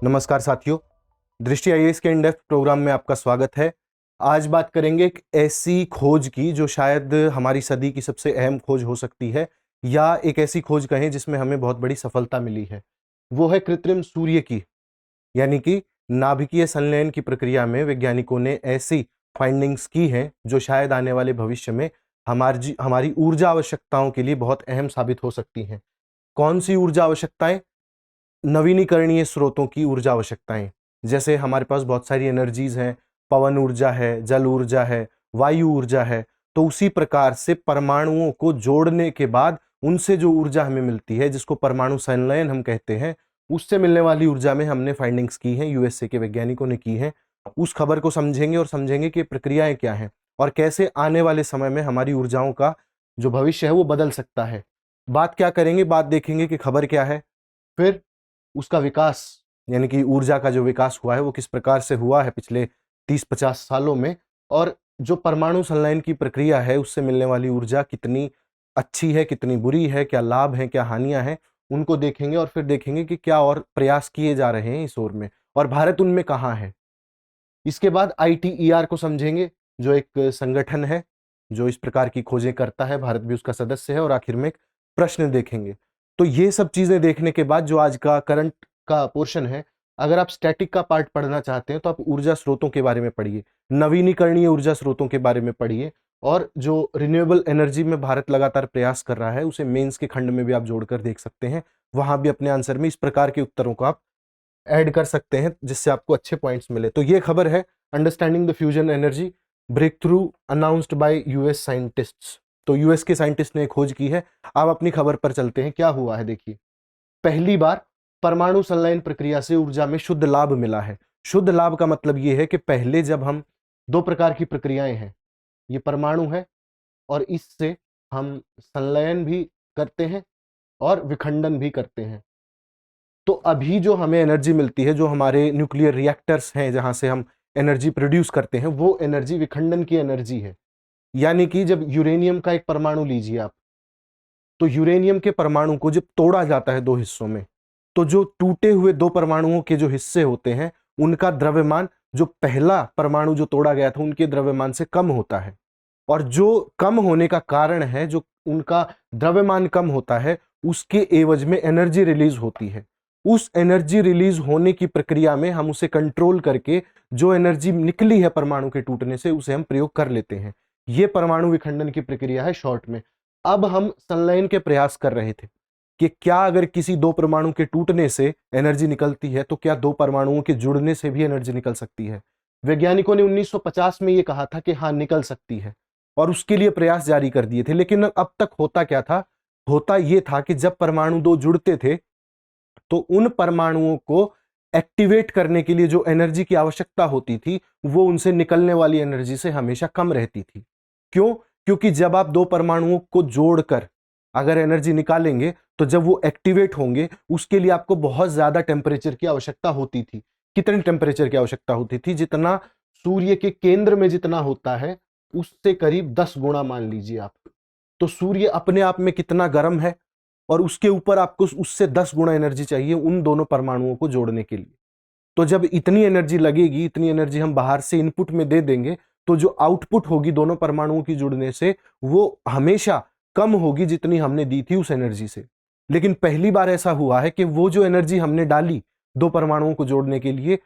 नमस्कार साथियों, दृष्टि आईएएस के इन डेप्थ प्रोग्राम में आपका स्वागत है। आज बात करेंगे एक ऐसी खोज की जो शायद हमारी सदी की सबसे अहम खोज हो सकती है, या एक ऐसी खोज कहें जिसमें हमें बहुत बड़ी सफलता मिली है। वो है कृत्रिम सूर्य की, यानी कि नाभिकीय संलयन की प्रक्रिया में वैज्ञानिकों ने ऐसी फाइंडिंग्स की हैं जो शायद आने वाले भविष्य में हमारी ऊर्जा आवश्यकताओं के लिए बहुत अहम साबित हो सकती हैं। कौन सी ऊर्जा आवश्यकताएं? नवीनीकरणीय स्रोतों की ऊर्जा आवश्यकताएं। जैसे हमारे पास बहुत सारी एनर्जीज हैं, पवन ऊर्जा है, जल ऊर्जा है, वायु ऊर्जा है। तो उसी प्रकार से परमाणुओं को जोड़ने के बाद उनसे जो ऊर्जा हमें मिलती है, जिसको परमाणु संलयन हम कहते हैं, उससे मिलने वाली ऊर्जा में हमने फाइंडिंग्स की हैं, यूएसए के वैज्ञानिकों ने की हैं। उस खबर को समझेंगे और समझेंगे कि प्रक्रियाएं क्या हैं और कैसे आने वाले समय में हमारी ऊर्जाओं का जो भविष्य है वो बदल सकता है। बात क्या करेंगे, बात देखेंगे कि खबर क्या है, फिर उसका विकास, यानी कि ऊर्जा का जो विकास हुआ है वो किस प्रकार से हुआ है पिछले 30-50 सालों में, और जो परमाणु संलयन की प्रक्रिया है उससे मिलने वाली ऊर्जा कितनी अच्छी है, कितनी बुरी है, क्या लाभ हैं, क्या हानियां हैं, उनको देखेंगे। और फिर देखेंगे कि क्या और प्रयास किए जा रहे हैं इस ओर में और भारत उनमें कहाँ है। इसके बाद आईटीईआर को समझेंगे, जो एक संगठन है जो इस प्रकार की खोजें करता है, भारत भी उसका सदस्य है। और आखिर में एक प्रश्न देखेंगे। तो ये सब चीजें देखने के बाद जो आज का करंट का पोर्शन है, अगर आप स्टैटिक का पार्ट पढ़ना चाहते हैं तो आप ऊर्जा स्रोतों के बारे में पढ़िए, नवीनीकरणीय ऊर्जा स्रोतों के बारे में पढ़िए, और जो रिन्यूएबल एनर्जी में भारत लगातार प्रयास कर रहा है उसे मेंस के खंड में भी आप जोड़कर देख सकते हैं। वहां भी अपने आंसर में इस प्रकार के उत्तरों को आप ऐड कर सकते हैं जिससे आपको अच्छे पॉइंट्स मिले। तो ये खबर है, understanding the fusion energy breakthrough announced by US scientists. तो यूएस के साइंटिस्ट ने खोज की है। अब अपनी खबर पर चलते हैं, क्या हुआ है देखिए। पहली बार परमाणु संलयन प्रक्रिया से ऊर्जा में शुद्ध लाभ मिला है। शुद्ध लाभ का मतलब ये है कि पहले जब हम दो प्रकार की प्रक्रियाएं हैं, ये परमाणु है और इससे हम संलयन भी करते हैं और विखंडन भी करते हैं। तो अभी जो हमें एनर्जी मिलती है, जो हमारे न्यूक्लियर रिएक्टर्स हैं जहां से हम एनर्जी प्रोड्यूस करते हैं, वो एनर्जी विखंडन की एनर्जी है। यानी कि जब यूरेनियम का एक परमाणु लीजिए आप, तो यूरेनियम के परमाणु को जब तोड़ा जाता है दो हिस्सों में, तो जो टूटे हुए दो परमाणुओं के जो हिस्से होते हैं उनका द्रव्यमान जो पहला परमाणु जो तोड़ा गया था उनके द्रव्यमान से कम होता है। और जो कम होने का कारण है, जो उनका द्रव्यमान कम होता है, उसके एवज में एनर्जी रिलीज होती है। उस एनर्जी रिलीज होने की प्रक्रिया में हम उसे कंट्रोल करके जो एनर्जी निकली है परमाणु के टूटने से, उसे हम प्रयोग कर लेते हैं। यह परमाणु विखंडन की प्रक्रिया है शॉर्ट में। अब हम संलयन के प्रयास कर रहे थे कि क्या अगर किसी दो परमाणु के टूटने से एनर्जी निकलती है तो क्या दो परमाणुओं के जुड़ने से भी एनर्जी निकल सकती है। वैज्ञानिकों ने 1950 में यह कहा था कि हाँ, निकल सकती है, और उसके लिए प्रयास जारी कर दिए थे। लेकिन अब तक होता क्या था? होता यह था कि जब परमाणु दो जुड़ते थे तो उन परमाणुओं को एक्टिवेट करने के लिए जो एनर्जी की आवश्यकता होती थी वो उनसे निकलने वाली एनर्जी से हमेशा कम रहती थी। क्यों? क्योंकि जब आप दो परमाणुओं को जोड़कर अगर एनर्जी निकालेंगे तो जब वो एक्टिवेट होंगे उसके लिए आपको बहुत ज्यादा टेम्परेचर की आवश्यकता होती थी। कितने टेम्परेचर की आवश्यकता होती थी? जितना सूर्य के केंद्र में जितना होता है उससे करीब 10 गुना मान लीजिए आप। तो सूर्य अपने आप में कितना गर्म है, और उसके ऊपर आपको उससे 10 गुना एनर्जी चाहिए उन दोनों परमाणुओं को जोड़ने के लिए। तो जब इतनी एनर्जी लगेगी, इतनी एनर्जी हम बाहर से इनपुट में दे देंगे, तो जो आउटपुट होगी दोनों परमाणुओं की जुड़ने से वो हमेशा कम होगी जितनी हमने दी थी उस एनर्जी से। लेकिन पहली बार ऐसा हुआ है कि वो जो एनर्जी हमने डाली दो परमाणुओं को जोड़ने के लिए,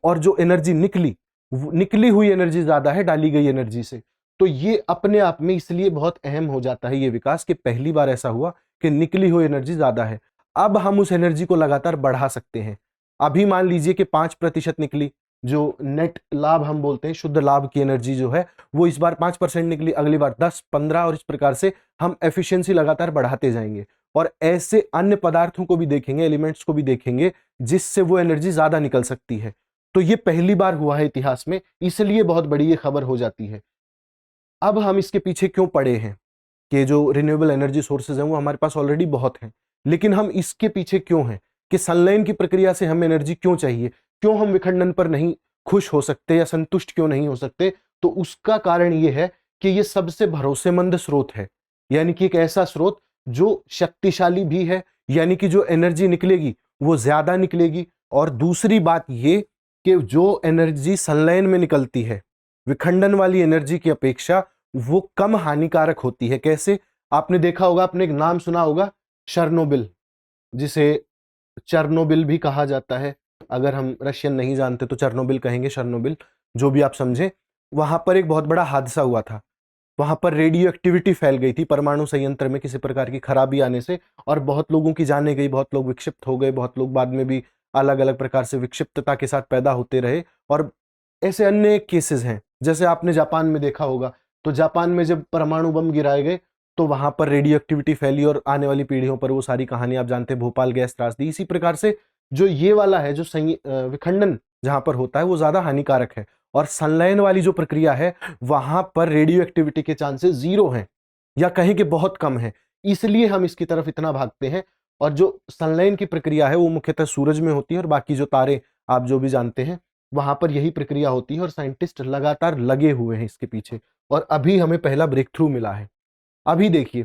और जो एनर्जी निकली, निकली हुई एनर्जी ज्यादा है डाली गई एनर्जी से। तो ये अपने आप में इसलिए बहुत अहम हो जाता है ये विकास, कि पहली बार ऐसा हुआ कि निकली हुई एनर्जी ज्यादा है। अब हम उस एनर्जी को लगातार बढ़ा सकते हैं। अभी मान लीजिए कि 5% निकली, जो नेट लाभ हम बोलते हैं, शुद्ध लाभ की एनर्जी जो है वो इस बार 5% निकली, अगली बार 10, 15, और इस प्रकार से हम एफिशिएंसी लगातार बढ़ाते जाएंगे। और ऐसे अन्य पदार्थों को भी देखेंगे, एलिमेंट्स को भी देखेंगे जिससे वो एनर्जी ज्यादा निकल सकती है। तो ये पहली बार हुआ है इतिहास में, इसलिए बहुत बड़ी ये खबर हो जाती है। अब हम इसके पीछे क्यों पड़े हैं कि जो रिन्यूएबल एनर्जी सोर्सेज हैं वो हमारे पास ऑलरेडी बहुत हैं, लेकिन हम इसके पीछे क्यों हैं कि संलयन की प्रक्रिया से हमें एनर्जी क्यों चाहिए, क्यों हम विखंडन पर नहीं खुश हो सकते या संतुष्ट क्यों नहीं हो सकते? तो उसका कारण ये है कि ये सबसे भरोसेमंद स्रोत है, यानी कि एक ऐसा स्रोत जो शक्तिशाली भी है, यानी कि जो एनर्जी निकलेगी वो ज्यादा निकलेगी, और दूसरी बात ये कि जो एनर्जी संलयन में निकलती है विखंडन वाली एनर्जी की अपेक्षा वो कम हानिकारक होती है। कैसे? आपने देखा होगा, आपने एक नाम सुना होगा, चेरनोबिल, जिसे चेरनोबिल भी कहा जाता है। अगर हम रशियन नहीं जानते तो चेरनोबिल कहेंगे, चेरनोबिल, जो भी आप समझे। वहां पर एक बहुत बड़ा हादसा हुआ था। वहां पर रेडियो एक्टिविटी फैल गई थी परमाणु संयंत्र में किसी प्रकार की खराबी आने से, और बहुत लोगों की जानें गई, बहुत लोग विक्षिप्त हो गए, बहुत लोग बाद में भी अलग अलग प्रकार से विक्षिप्तता के साथ पैदा होते रहे। और ऐसे अन्य केसेस हैं, जैसे आपने जापान में देखा होगा, तो जापान में जब परमाणु बम गिराए गए तो वहां पर रेडियो एक्टिविटी फैली और आने वाली पीढ़ियों पर वो सारी कहानी आप जानते हैं, भोपाल गैस त्रासदी। इसी प्रकार से जो ये वाला है, जो विखंडन जहां पर होता है वो ज्यादा हानिकारक है, और संलयन वाली जो प्रक्रिया है वहां पर रेडियो एक्टिविटी के चांसेस 0 हैं, या कहें कि बहुत कम है। इसलिए हम इसकी तरफ इतना भागते हैं। और जो संलयन की प्रक्रिया है वो मुख्यतः सूरज में होती है, और बाकी जो तारे आप जो भी जानते हैं वहां पर यही प्रक्रिया होती है, और साइंटिस्ट लगातार लगे हुए हैं इसके पीछे, और अभी हमें पहला ब्रेक थ्रू मिला है। अभी देखिए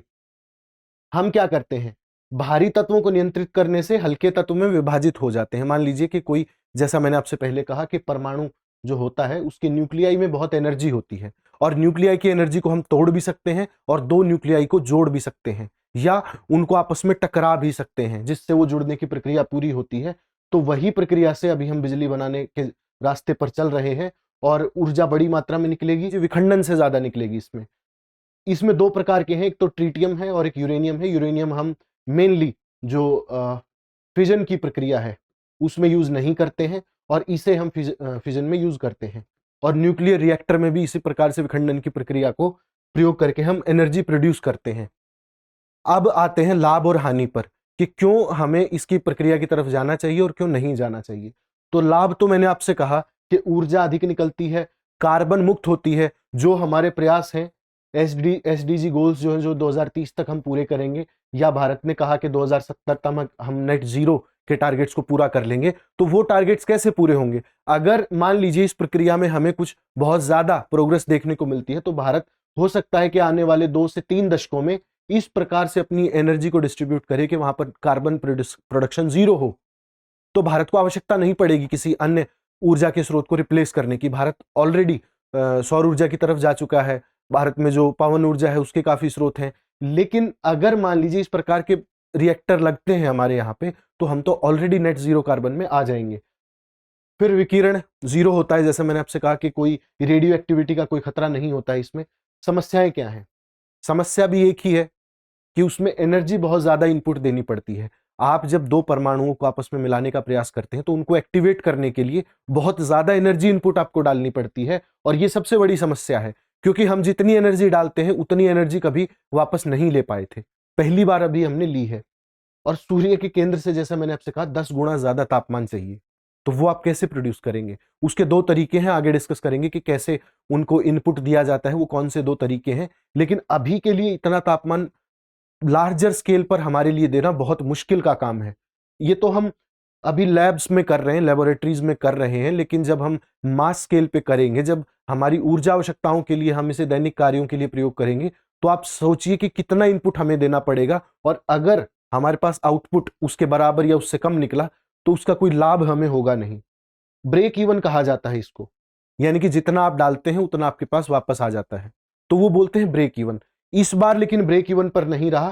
हम क्या करते हैं, भारी तत्वों को नियंत्रित करने से हल्के तत्व में विभाजित हो जाते हैं। मान लीजिए कि कोई, जैसा मैंने आपसे पहले कहा कि परमाणु जो होता है उसके न्यूक्लियाई में बहुत एनर्जी होती है, और न्यूक्लियाई की एनर्जी को हम तोड़ भी सकते हैं और 2 न्यूक्लियाई को जोड़ भी सकते हैं, या उनको आपस में टकरा भी सकते हैं, जिससे वो जुड़ने की प्रक्रिया पूरी होती है। तो वही प्रक्रिया से अभी हम बिजली बनाने के रास्ते पर चल रहे हैं, और ऊर्जा बड़ी मात्रा में निकलेगी, जो विखंडन से ज्यादा निकलेगी। इसमें इसमें 2 प्रकार के हैं, एक तो ट्रिटियम है और एक यूरेनियम है। यूरेनियम हम मेनली जो फिजन की प्रक्रिया है उसमें यूज नहीं करते हैं, और इसे हम फिजन में यूज करते हैं, और न्यूक्लियर रिएक्टर में भी इसी प्रकार से विखंडन की प्रक्रिया को प्रयोग करके हम एनर्जी प्रोड्यूस करते हैं। अब आते हैं लाभ और हानि पर, कि क्यों हमें इसकी प्रक्रिया की तरफ जाना चाहिए और क्यों नहीं जाना चाहिए। तो लाभ तो मैंने आपसे कहा कि ऊर्जा अधिक निकलती है, कार्बन मुक्त होती है, जो हमारे प्रयास हैं एसडीजी गोल्स जो है, जो 2030 तक हम पूरे करेंगे, या भारत ने कहा कि 2070 तक हम नेट जीरो के टारगेट्स को पूरा कर लेंगे। तो वो टारगेट्स कैसे पूरे होंगे? अगर मान लीजिए इस प्रक्रिया में हमें कुछ बहुत ज्यादा प्रोग्रेस देखने को मिलती है, तो भारत हो सकता है कि आने वाले 2 से 3 दशकों में इस प्रकार से अपनी एनर्जी को डिस्ट्रीब्यूट करे कि वहां पर कार्बन प्रोडक्शन 0 हो। तो भारत को आवश्यकता नहीं पड़ेगी किसी अन्य ऊर्जा के स्रोत को रिप्लेस करने की। भारत ऑलरेडी सौर ऊर्जा की तरफ जा चुका है, भारत में जो पवन ऊर्जा है उसके काफी स्रोत हैं। लेकिन अगर मान लीजिए इस प्रकार के रिएक्टर लगते हैं हमारे यहाँ पे, तो हम तो ऑलरेडी नेट जीरो कार्बन में आ जाएंगे। फिर विकिरण 0 होता है, जैसे मैंने आपसे कहा कि कोई रेडियो एक्टिविटी का कोई खतरा नहीं होता है इसमें। समस्याएं क्या हैं? समस्या भी एक ही है कि उसमें एनर्जी बहुत ज्यादा इनपुट देनी पड़ती है। आप जब 2 परमाणुओं को आपस में मिलाने का प्रयास करते हैं तो उनको एक्टिवेट करने के लिए बहुत ज्यादा एनर्जी इनपुट आपको डालनी पड़ती है, और ये सबसे बड़ी समस्या है, क्योंकि हम जितनी एनर्जी डालते हैं उतनी एनर्जी कभी वापस नहीं ले पाए थे, पहली बार अभी हमने ली है। और सूर्य के केंद्र से, जैसा मैंने आपसे कहा, 10 गुना ज्यादा तापमान चाहिए, तो वो आप कैसे प्रोड्यूस करेंगे? उसके 2 तरीके हैं, आगे डिस्कस करेंगे कि कैसे उनको इनपुट दिया जाता है, वो कौन से 2 तरीके हैं। लेकिन अभी के लिए इतना तापमान लार्जर स्केल पर हमारे लिए देना बहुत मुश्किल का काम है। ये तो हम अभी लैब्स में कर रहे हैं, लेबोरेटरीज में कर रहे हैं, लेकिन जब हम मास स्केल पे करेंगे, जब हमारी ऊर्जा आवश्यकताओं के लिए हम इसे दैनिक कार्यों के लिए प्रयोग करेंगे, तो आप सोचिए कि कितना इनपुट हमें देना पड़ेगा। और अगर हमारे पास आउटपुट उसके बराबर या उससे कम निकला तो उसका कोई लाभ हमें होगा नहीं। ब्रेक इवन कहा जाता है इसको, यानी कि जितना आप डालते हैं उतना आपके पास वापस आ जाता है, तो वो बोलते हैं ब्रेक इवन। इस बार लेकिन ब्रेक इवन पर नहीं रहा,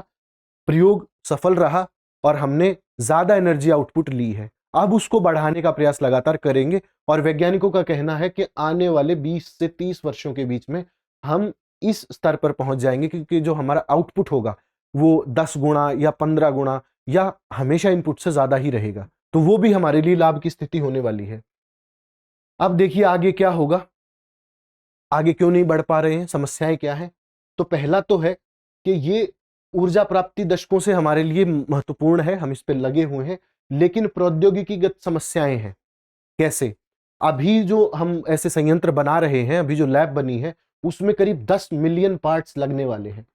प्रयोग सफल रहा और हमने ज्यादा एनर्जी आउटपुट ली है। अब उसको बढ़ाने का प्रयास लगातार करेंगे, और वैज्ञानिकों का कहना है कि आने वाले 20 से 30 वर्षों के बीच में हम इस स्तर पर पहुंच जाएंगे, क्योंकि जो हमारा आउटपुट होगा वो 10 गुना या 15 गुना या हमेशा इनपुट से ज्यादा ही रहेगा, तो वो भी हमारे लिए लाभ की स्थिति होने वाली है। अब देखिए आगे क्या होगा, आगे क्यों नहीं बढ़ पा रहे हैं, समस्याएं क्या हैं? तो पहला तो है कि ये ऊर्जा प्राप्ति दशकों से हमारे लिए महत्वपूर्ण है, हम इस पे लगे हुए हैं, लेकिन प्रौद्योगिकीगत समस्याएं हैं। कैसे? अभी जो हम ऐसे संयंत्र बना रहे हैं, अभी जो लैब बनी है उसमें करीब 10 मिलियन पार्ट्स लगने वाले हैं।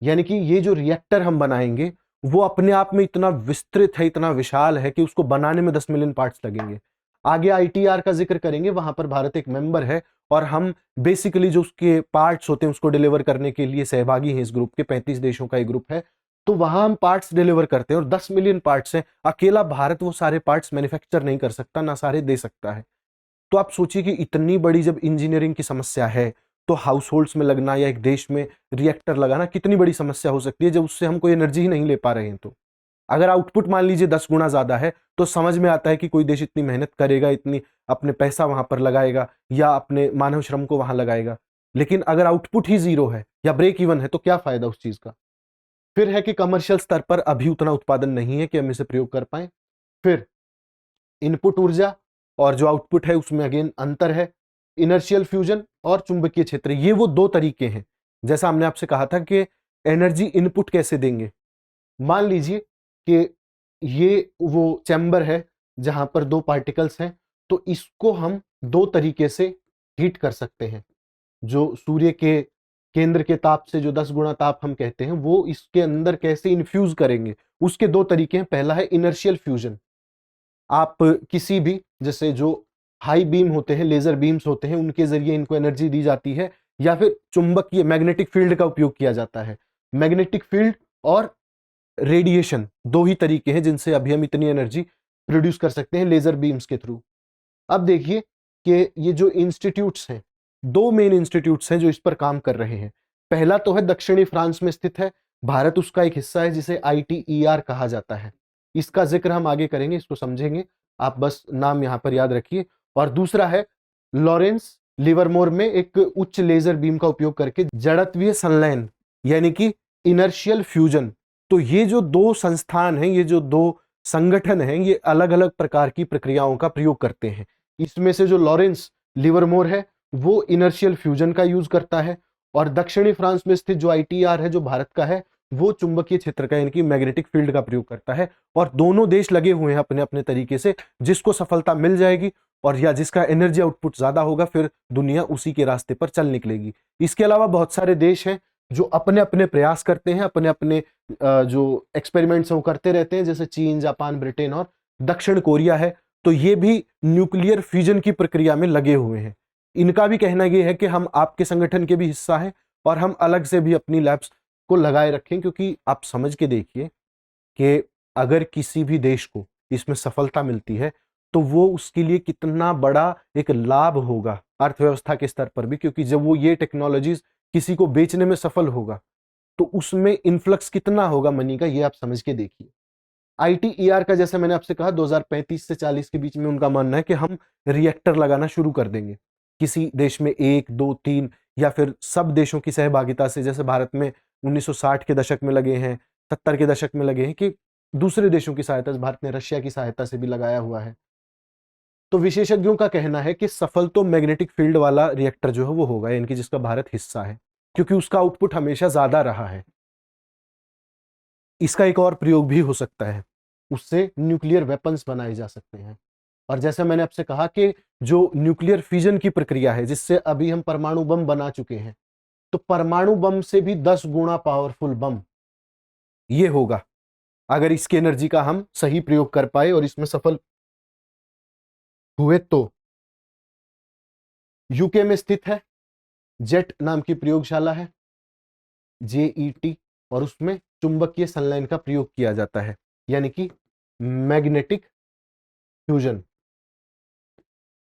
यानी कि ये जो रिएक्टर हम बनाएंगे वो अपने आप में इतना विस्तृत है, इतना विशाल है कि उसको बनाने में 10 मिलियन पार्ट्स लगेंगे। आगे आईटीआर का जिक्र करेंगे, वहां पर भारत एक मेंबर है, और हम बेसिकली जो उसके पार्ट्स होते हैं उसको डिलीवर करने के लिए सहभागी हैं। इस ग्रुप के 35 देशों का एक ग्रुप है। तो वहां हम पार्ट्स डिलीवर करते हैं और 10 मिलियन पार्ट्स हैं। अकेला भारत वो सारे पार्ट्स मैन्युफैक्चर नहीं कर सकता, ना सारे दे सकता है। तो आप सोचिए कि इतनी बड़ी जब इंजीनियरिंग की समस्या है, तो हाउस होल्ड्स में लगना या एक देश में रिएक्टर लगाना कितनी बड़ी समस्या हो सकती है, जब उससे हम कोई एनर्जी ही नहीं ले पा रहे हैं। तो अगर आउटपुट मान लीजिए 10 गुना ज्यादा है, तो समझ में आता है कि कोई देश इतनी मेहनत करेगा, इतनी अपने पैसा वहां पर लगाएगा या अपने मानव श्रम को वहां लगाएगा। लेकिन अगर आउटपुट ही जीरो है या ब्रेक इवन है, तो क्या फायदा उस चीज का। फिर है कि कमर्शियल स्तर पर अभी उतना उत्पादन नहीं है कि हम इसे प्रयोग कर पाए। फिर इनपुट ऊर्जा और जो आउटपुट है उसमें अगेन अंतर है। इनर्शियल फ्यूजन और चुंबकीय क्षेत्र, ये वो दो तरीके हैं। जैसा हमने आपसे कहा था कि एनर्जी इनपुट कैसे देंगे। मान लीजिए कि ये वो चैम्बर है जहां पर दो पार्टिकल्स हैं, तो इसको हम दो तरीके से हीट कर सकते हैं। जो सूर्य के केंद्र के ताप से जो 10 गुना ताप हम कहते हैं, वो इसके अंदर कैसे इन्फ्यूज करेंगे, उसके दो तरीके हैं। पहला है इनर्शियल फ्यूजन। आप किसी भी, जैसे जो हाई बीम होते हैं, लेजर बीम्स होते हैं, उनके जरिए इनको एनर्जी दी जाती है, या फिर चुंबकीय मैग्नेटिक फील्ड का उपयोग किया जाता है। मैग्नेटिक फील्ड और रेडिएशन दो ही तरीके हैं जिनसे अभी हम इतनी एनर्जी प्रोड्यूस कर सकते हैं लेजर बीम्स के थ्रू। अब देखिए कि ये जो इंस्टीट्यूट्स हैं, दो मेन इंस्टीट्यूट्स हैं जो इस पर काम कर रहे हैं। पहला तो है दक्षिणी फ्रांस में स्थित है, भारत उसका एक हिस्सा है, जिसे ITER कहा जाता है। इसका जिक्र हम आगे करेंगे, इसको समझेंगे, आप बस नाम यहां पर याद रखिए। और दूसरा है लॉरेंस लिवरमोर में एक उच्च लेजर बीम का उपयोग करके जड़त्वीय संलयन यानी कि इनर्शियल फ्यूजन। तो ये जो दो संस्थान हैं, ये जो दो संगठन हैं, ये अलग अलग प्रकार की प्रक्रियाओं का प्रयोग करते हैं। इसमें से जो लॉरेंस लिवरमोर है वो इनर्शियल फ्यूजन का यूज करता है, और दक्षिणी फ्रांस में स्थित जो ITER है, जो भारत का है, वो चुंबकीय क्षेत्र का यानी कि मैग्नेटिक फील्ड का प्रयोग करता है। और दोनों देश लगे हुए हैं अपने अपने तरीके से, जिसको सफलता मिल जाएगी और या जिसका एनर्जी आउटपुट ज्यादा होगा, फिर दुनिया उसी के रास्ते पर चल निकलेगी। इसके अलावा बहुत सारे देश हैं जो अपने अपने प्रयास करते हैं, अपने अपने जो एक्सपेरिमेंट्स वो करते रहते हैं, जैसे चीन, जापान, ब्रिटेन और दक्षिण कोरिया है। तो ये भी न्यूक्लियर फ्यूजन की प्रक्रिया में लगे हुए हैं। इनका भी कहना यह है कि हम आपके संगठन के भी हिस्सा हैं और हम अलग से भी अपनी लैब्स को लगाए रखें, क्योंकि आप समझ के देखिए कि अगर किसी भी देश को इसमें सफलता मिलती है, तो वो उसके लिए कितना बड़ा एक लाभ होगा अर्थव्यवस्था के स्तर पर भी। क्योंकि जब वो ये टेक्नोलॉजीज किसी को बेचने में सफल होगा, तो उसमें इन्फ्लक्स कितना होगा मनी का, ये आप समझ के देखिए। ITER का, जैसे मैंने आपसे कहा, 2035 से 40 के बीच में उनका मानना है कि हम रिएक्टर लगाना शुरू कर देंगे। किसी देश में 1, 2, 3 या फिर सब देशों की सहभागिता से, जैसे भारत में 1960 के दशक में लगे हैं, 70 के दशक में लगे हैं, कि दूसरे देशों की सहायता से, भारत ने रशिया की सहायता से भी लगाया हुआ है। तो विशेषज्ञों का कहना है कि सफल तो मैग्नेटिक फील्ड वाला रिएक्टर जो है वो होगा, यानी कि जिसका भारत हिस्सा है, क्योंकि उसका आउटपुट हमेशा ज्यादा रहा है। इसका एक और प्रयोग भी हो सकता है, उससे न्यूक्लियर वेपन्स बनाए जा सकते हैं। और जैसे मैंने आपसे कहा कि जो न्यूक्लियर फ्यूजन की प्रक्रिया है, जिससे अभी हम परमाणु बम बना चुके हैं, तो परमाणु बम से भी 10 गुना पावरफुल बम ये होगा, अगर इसकी एनर्जी का हम सही प्रयोग कर पाए और इसमें सफल हुए। तो यूके में स्थित है, जेट नाम की प्रयोगशाला है, JET, और उसमें चुंबकीय संलयन का प्रयोग किया जाता है, यानी कि मैग्नेटिक फ्यूजन।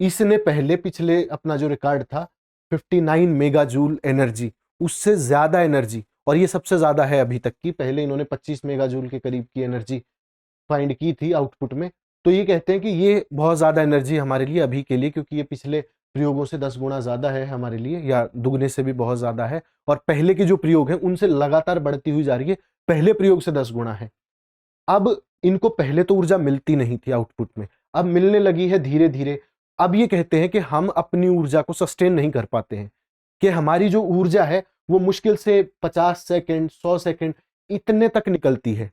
इसने पहले पिछले अपना जो रिकॉर्ड था 59 मेगा जूल एनर्जी, उससे ज्यादा एनर्जी, और ये सबसे ज्यादा है अभी तक की। पहले इन्होंने 25 मेगा जूल के करीब की एनर्जी फाइंड की थी आउटपुट में। तो ये कहते हैं कि ये बहुत ज्यादा एनर्जी हमारे लिए अभी के लिए, क्योंकि ये पिछले प्रयोगों से 10 गुना ज्यादा है हमारे लिए, या दुगने से भी बहुत ज्यादा है। और पहले के जो प्रयोग हैं उनसे लगातार बढ़ती हुई जा रही है, पहले प्रयोग से 10 गुना है। अब इनको पहले तो ऊर्जा मिलती नहीं थी आउटपुट में, अब मिलने लगी है धीरे धीरे। अब ये कहते हैं कि हम अपनी ऊर्जा को सस्टेन नहीं कर पाते हैं, कि हमारी जो ऊर्जा है वो मुश्किल से 50 सेकंड, 100 सेकंड इतने तक निकलती है।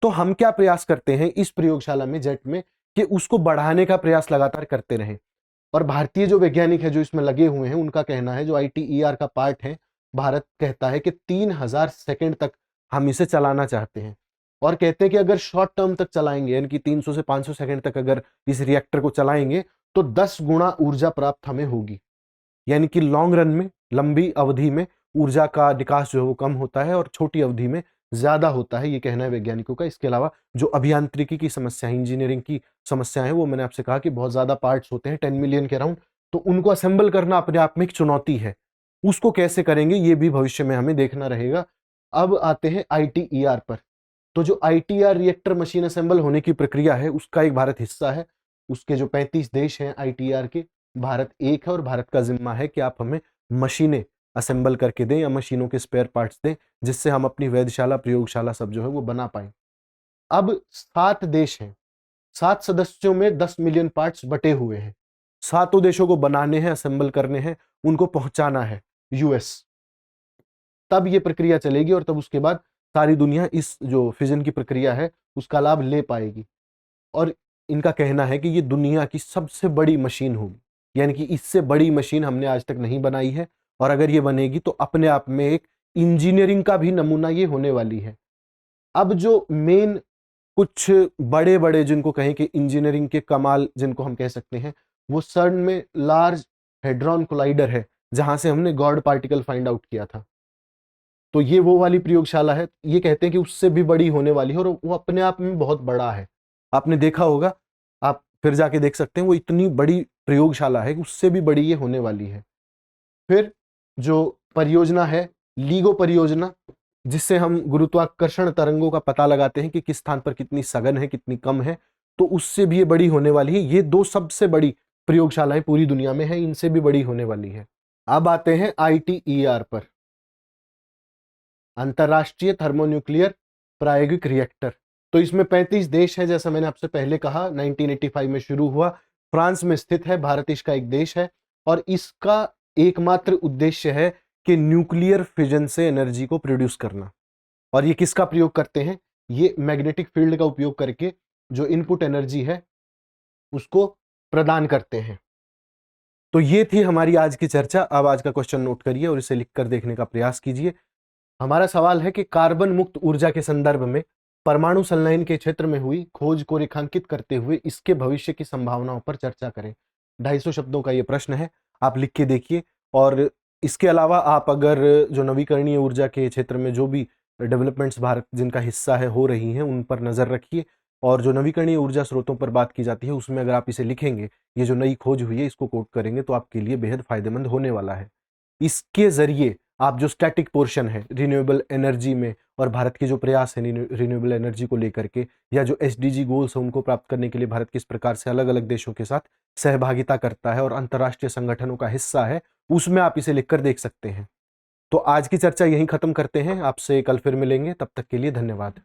तो हम क्या प्रयास करते हैं इस प्रयोगशाला में, जेट में, कि उसको बढ़ाने का प्रयास लगातार करते रहें। और भारतीय जो वैज्ञानिक है जो इसमें लगे हुए हैं, उनका कहना है, जो ITER का पार्ट है, भारत कहता है कि 3000 सेकंड तक हम इसे चलाना चाहते हैं। और कहते हैं कि अगर शॉर्ट टर्म तक चलाएंगे, यानी कि 300 से 500 सेकंड तक अगर इस रिएक्टर को चलाएंगे, तो 10 गुना ऊर्जा प्राप्त हमें होगी। यानी कि लॉन्ग रन में, लंबी अवधि में ऊर्जा का निकास जो है वो कम होता है, और छोटी अवधि में ज़्यादा होता है, ये कहना है वैज्ञानिकों का। इसके अलावा जो अभियांत्रिकी की समस्या है, इंजीनियरिंग की समस्या है, वो मैंने आपसे कहा कि बहुत ज़्यादा पार्ट्स होते हैं, 10 मिलियन के अराउंड, तो उनको असेंबल करना अपने आप में एक चुनौती है। उसको कैसे करेंगे ये भी भविष्य में हमें देखना रहेगा। अब आते हैं ITER पर। तो जो ITER रिएक्टर मशीन असेंबल होने की प्रक्रिया है, उसका एक भारत हिस्सा है। उसके जो 35 देश हैं ITER के, भारत एक है, और भारत का जिम्मा है कि आप हमें मशीनें असेंबल करके दें या मशीनों के स्पेयर पार्ट्स दें, जिससे हम अपनी वेधशाला, प्रयोगशाला सब जो है वो बना पाएं। अब 7 देश हैं, 7 सदस्यों में 10 मिलियन पार्ट्स बटे हुए हैं। सातों देशों को बनाने हैं, असेंबल करने हैं, उनको पहुंचाना है US। तब ये प्रक्रिया चलेगी और तब उसके बाद सारी दुनिया इस जो फिजन की प्रक्रिया है उसका लाभ ले पाएगी। और इनका कहना है कि ये दुनिया की सबसे बड़ी मशीन होगी, यानी कि इससे बड़ी मशीन हमने आज तक नहीं बनाई है, और अगर ये बनेगी तो अपने आप में एक इंजीनियरिंग का भी नमूना ये होने वाली है। अब जो मेन कुछ बड़े बड़े जिनको कहें कि इंजीनियरिंग के कमाल जिनको हम कह सकते हैं, वो सर्न में लार्ज हेड्रॉन कोलाइडर है, जहां से हमने गॉड पार्टिकल फाइंड आउट किया था। तो ये वो वाली प्रयोगशाला है, ये कहते हैं कि उससे भी बड़ी होने वाली है, और वो अपने आप में बहुत बड़ा है। आपने देखा होगा, आप फिर जाके देख सकते हैं, वो इतनी बड़ी प्रयोगशाला है कि उससे भी बड़ी ये होने वाली है। फिर जो परियोजना है लीगो परियोजना, जिससे हम गुरुत्वाकर्षण तरंगों का पता लगाते हैं कि किस स्थान पर कितनी सघन है, कितनी कम है, तो उससे भी ये बड़ी होने वाली है। ये 2 सबसे बड़ी प्रयोगशालाएं पूरी दुनिया में है, इनसे भी बड़ी होने वाली है। अब आते हैं ITER पर, अंतरराष्ट्रीय थर्मोन्यूक्लियर प्रायोगिक रिएक्टर। तो इसमें 35 देश हैं, जैसा मैंने आपसे पहले कहा, 1985 में शुरू हुआ, फ्रांस में स्थित है, भारत इसका एक देश है, और इसका एकमात्र उद्देश्य है कि न्यूक्लियर फिजन से एनर्जी को प्रोड्यूस करना। और ये किसका प्रयोग करते हैं? ये मैग्नेटिक फील्ड का उपयोग करके जो इनपुट एनर्जी है उसको प्रदान करते हैं। तो ये थी हमारी आज की चर्चा। अब आज का क्वेश्चन नोट करिए और इसे लिखकर देखने का प्रयास कीजिए। हमारा सवाल है कि कार्बन मुक्त ऊर्जा के संदर्भ में परमाणु संलयन के क्षेत्र में हुई खोज को रेखांकित करते हुए इसके भविष्य की संभावनाओं पर चर्चा करें। 250 शब्दों का ये प्रश्न है, आप लिख के देखिए। और इसके अलावा आप अगर जो नवीकरणीय ऊर्जा के क्षेत्र में जो भी डेवलपमेंट्स भारत जिनका हिस्सा है हो रही हैं, उन पर नजर रखिए। और जो नवीकरणीय ऊर्जा स्रोतों पर बात की जाती है उसमें अगर आप इसे लिखेंगे, ये जो नई खोज हुई है इसको कोट करेंगे, तो आपके लिए बेहद फायदेमंद होने वाला है। इसके जरिए आप जो स्टैटिक पोर्शन है रिन्यूएबल एनर्जी में, और भारत के जो प्रयास है रिन्यूएबल एनर्जी को लेकर के, या जो SDG गोल्स है उनको प्राप्त करने के लिए भारत किस प्रकार से अलग अलग देशों के साथ सहभागिता करता है और अंतर्राष्ट्रीय संगठनों का हिस्सा है, उसमें आप इसे लिखकर देख सकते हैं। तो आज की चर्चा यहीं खत्म करते हैं, आपसे कल फिर मिलेंगे, तब तक के लिए धन्यवाद।